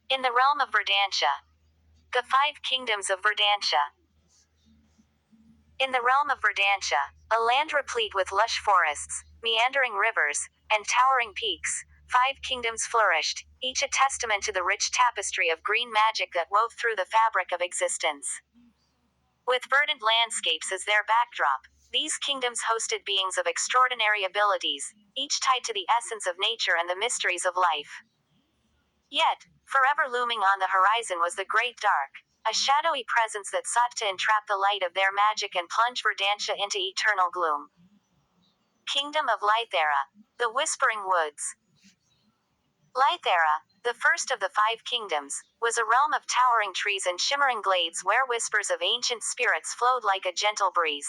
In the realm of Verdantia. The Five Kingdoms of Verdantia. In the realm of Verdantia, a land replete with lush forests, meandering rivers, and towering peaks, five kingdoms flourished, each a testament to the rich tapestry of green magic that wove through the fabric of existence. With verdant landscapes as their backdrop, these kingdoms hosted beings of extraordinary abilities, each tied to the essence of nature and the mysteries of life. Yet, forever looming on the horizon was the Great Dark, a shadowy presence that sought to entrap the light of their magic and plunge Verdantia into eternal gloom. Kingdom of Lythera. The Whispering Woods. Lythera, the first of the five kingdoms, was a realm of towering trees and shimmering glades where whispers of ancient spirits flowed like a gentle breeze.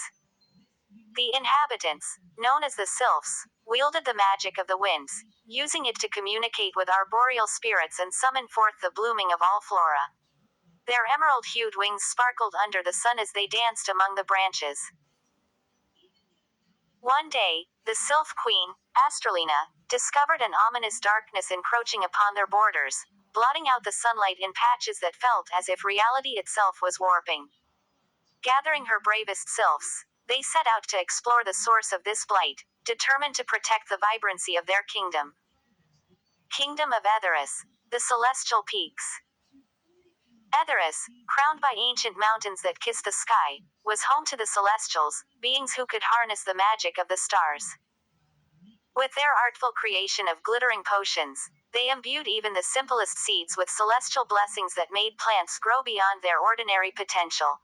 The inhabitants, known as the Sylphs, wielded the magic of the winds, using it to communicate with arboreal spirits and summon forth the blooming of all flora. Their emerald-hued wings sparkled under the sun as they danced among the branches. One day, the Sylph Queen, Astralina, discovered an ominous darkness encroaching upon their borders, blotting out the sunlight in patches that felt as if reality itself was warping. Gathering her bravest sylphs, they set out to explore the source of this blight, determined to protect the vibrancy of their kingdom. Kingdom of Etheris, the Celestial Peaks. Etheris, crowned by ancient mountains that kiss the sky, was home to the Celestials, beings who could harness the magic of the stars. With their artful creation of glittering potions, they imbued even the simplest seeds with celestial blessings that made plants grow beyond their ordinary potential.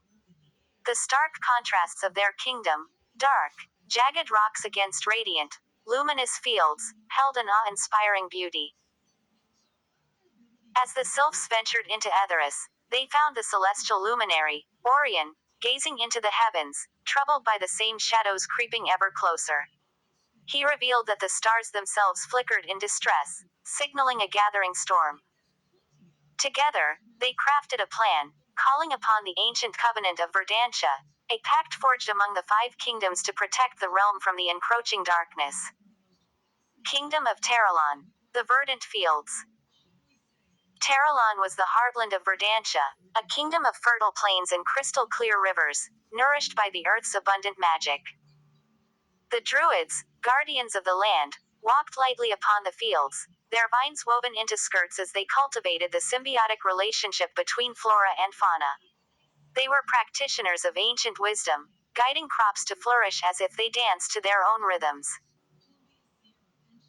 The stark contrasts of their kingdom, dark, jagged rocks against radiant, luminous fields, held an awe-inspiring beauty. As the sylphs ventured into Etheris, they found the celestial luminary, Orion, gazing into the heavens, troubled by the same shadows creeping ever closer. He revealed that the stars themselves flickered in distress, signaling a gathering storm. Together, they crafted a plan, calling upon the ancient covenant of Verdantia, a pact forged among the five kingdoms to protect the realm from the encroaching darkness. Kingdom of Terralon. The Verdant Fields. Terralon was the heartland of Verdantia, a kingdom of fertile plains and crystal-clear rivers, nourished by the earth's abundant magic. The Druids, guardians of the land, walked lightly upon the fields, their vines woven into skirts as they cultivated the symbiotic relationship between flora and fauna. They were practitioners of ancient wisdom, guiding crops to flourish as if they danced to their own rhythms.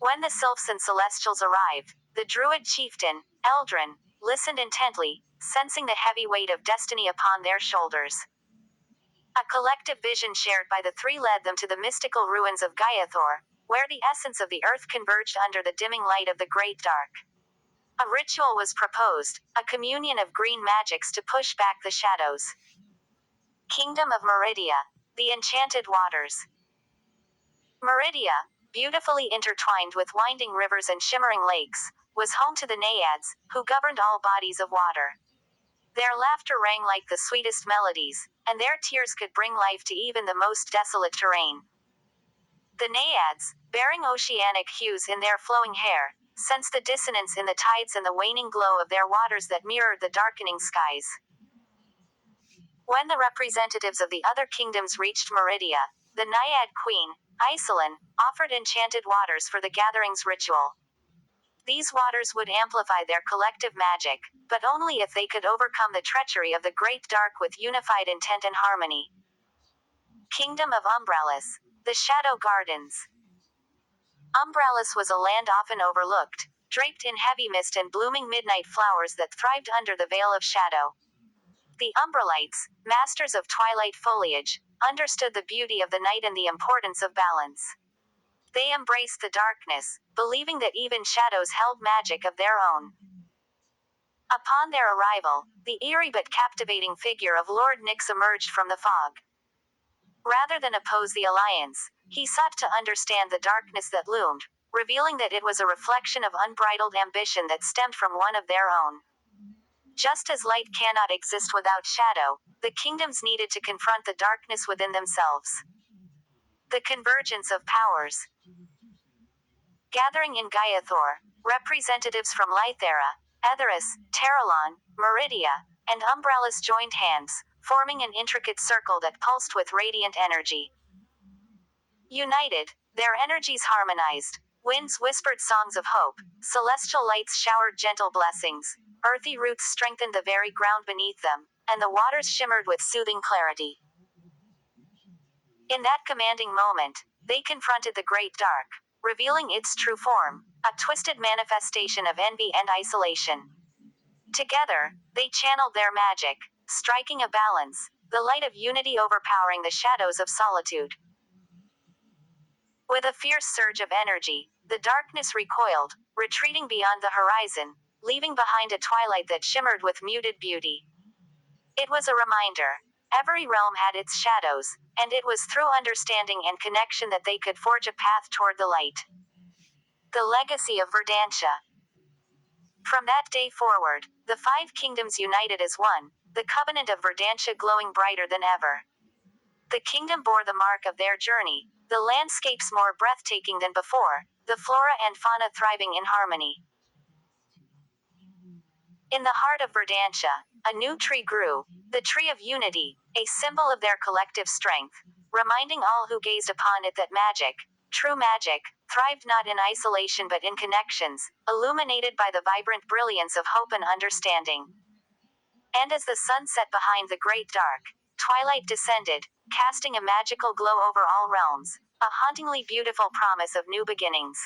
When the sylphs and celestials arrived, the druid chieftain, Eldrin, listened intently, sensing the heavy weight of destiny upon their shoulders. A collective vision shared by the three led them to the mystical ruins of Gaiathor, where the essence of the earth converged under the dimming light of the Great Dark. A ritual was proposed, a communion of green magics to push back the shadows. Kingdom of Meridia. The Enchanted Waters. Meridia, beautifully intertwined with winding rivers and shimmering lakes, was home to the Naiads, who governed all bodies of water. Their laughter rang like the sweetest melodies, and their tears could bring life to even the most desolate terrain. The Naiads, bearing oceanic hues in their flowing hair, sensed the dissonance in the tides and the waning glow of their waters that mirrored the darkening skies. When the representatives of the other kingdoms reached Meridia, the Naiad queen, Iselin, offered enchanted waters for the gathering's ritual. These waters would amplify their collective magic, but only if they could overcome the treachery of the Great Dark with unified intent and harmony. Kingdom of Umbralis. The Shadow Gardens. Umbralis was a land often overlooked, draped in heavy mist and blooming midnight flowers that thrived under the veil of shadow. The Umbralites, masters of twilight foliage, understood the beauty of the night and the importance of balance. They embraced the darkness, believing that even shadows held magic of their own. Upon their arrival, the eerie but captivating figure of Lord Nyx emerged from the fog. Rather than oppose the alliance, he sought to understand the darkness that loomed, revealing that it was a reflection of unbridled ambition that stemmed from one of their own. Just as light cannot exist without shadow, the kingdoms needed to confront the darkness within themselves. The convergence of powers. Gathering in Gaiathor, representatives from Lythera, Etheris, Terralon, Meridia, and Umbrellus joined hands, forming an intricate circle that pulsed with radiant energy. United, their energies harmonized. Winds whispered songs of hope, celestial lights showered gentle blessings, earthy roots strengthened the very ground beneath them, and the waters shimmered with soothing clarity. In that commanding moment, they confronted the Great Dark, revealing its true form, a twisted manifestation of envy and isolation. Together, they channeled their magic, striking a balance, the light of unity overpowering the shadows of solitude. With a fierce surge of energy, the darkness recoiled, retreating beyond the horizon, leaving behind a twilight that shimmered with muted beauty. It was a reminder. Every realm had its shadows, and it was through understanding and connection that they could forge a path toward the light. The legacy of Verdantia. From that day forward, the five kingdoms united as one, the covenant of Verdantia glowing brighter than ever. The kingdom bore the mark of their journey, the landscapes more breathtaking than before, the flora and fauna thriving in harmony. In the heart of Verdantia, a new tree grew, the tree of unity, a symbol of their collective strength, reminding all who gazed upon it that magic, true magic, thrived not in isolation but in connections, illuminated by the vibrant brilliance of hope and understanding. And as the sun set behind the great dark, twilight descended, casting a magical glow over all realms, a hauntingly beautiful promise of new beginnings.